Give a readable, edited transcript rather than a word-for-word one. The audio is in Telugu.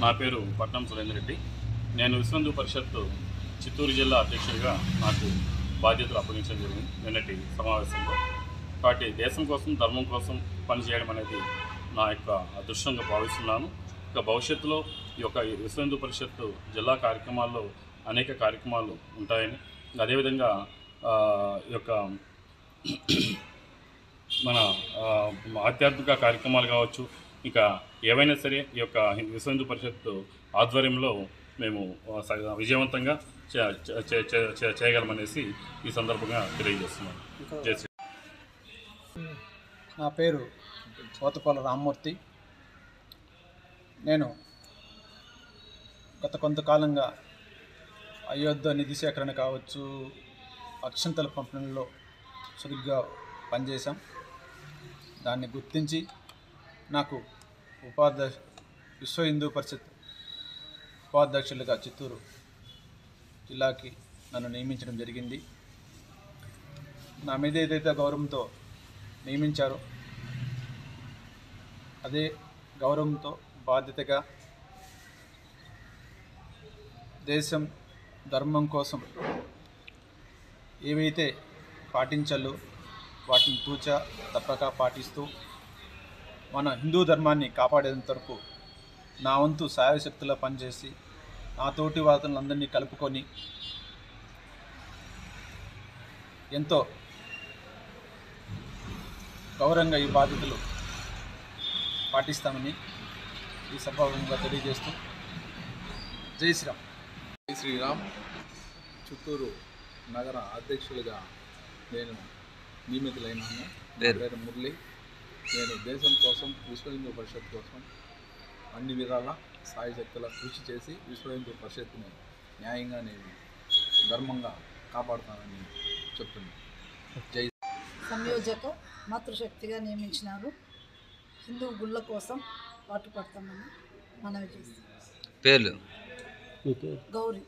నా పేరు పట్నం సురేందర్ రెడ్డి. నేను విశ్వ హిందూ పరిషత్ చిత్తూరు జిల్లా అధ్యక్షుడిగా నాకు బాధ్యతలు అప్పగించడం జరిగింది నిన్నటి సమావేశంలో. కాబట్టి దేశం కోసం, ధర్మం కోసం పనిచేయడం అనేది నా యొక్క అదృష్టంగా భావిస్తున్నాను. ఇక భవిష్యత్తులో ఈ యొక్క విశ్వ హిందూ పరిషత్ జిల్లా కార్యక్రమాల్లో అనేక కార్యక్రమాలు ఉంటాయని, అదేవిధంగా ఈ యొక్క మన ఆధ్యాత్మిక కార్యక్రమాలు కావచ్చు, ఇంకా ఏవైనా సరే ఈ యొక్క విశ్వ హిందూ పరిషత్ ఆధ్వర్యంలో మేము విజయవంతంగా చేయగలమనేసి ఈ సందర్భంగా తెలియజేస్తున్నాను. నా పేరు పోతపాల రామ్మూర్తి. నేను గత కొంతకాలంగా అయోధ్య నిధి సేకరణ కావచ్చు, అక్షంతల పంపిణీలో చురుగ్గా పనిచేశాం. దాన్ని గుర్తించి నాకు విశ్వ హిందూ పరిషత్ ఉపాధ్యక్షులుగా చిత్తూరు జిల్లాకి నన్ను నియమించడం జరిగింది. నా మీద ఏదైతే గౌరవంతో నియమించారో అదే గౌరవంతో బాధ్యతగా దేశం ధర్మం కోసం ఏవైతే పాటించాలో వాటిని తూచా తప్పక పాటిస్తూ మన హిందూ ధర్మాన్ని కాపాడేంత వరకు నా వంతు సాయశక్తిలో పనిచేసి నా తోటి వాదులందరినీ కలుపుకొని ఎంతో గౌరవంగా ఈ బాధ్యతలు పాటిస్తామని ఈ సభాముఖంగా తెలియజేస్తూ జై శ్రీరామ్. జై శ్రీరామ్. చిత్తూరు నగర అధ్యక్షులుగా నేను నియమితులైనాను. పేరు మురళి. నేను దేశం కోసం, విశ్వ హిందూ పరిషత్ కోసం అన్ని విధాల సాయశక్తుల కృషి చేసి విశ్వ హిందూ పరిషత్ని న్యాయంగా నేను ధర్మంగా కాపాడుతానని చెప్తున్నాను. జై. సంయోజక మాతృశక్తిగా నియమించినారు. హిందూ గుళ్ళ కోసం పాటుపడతామని మనవి చేస్తాం. పేర్లు గౌరీ.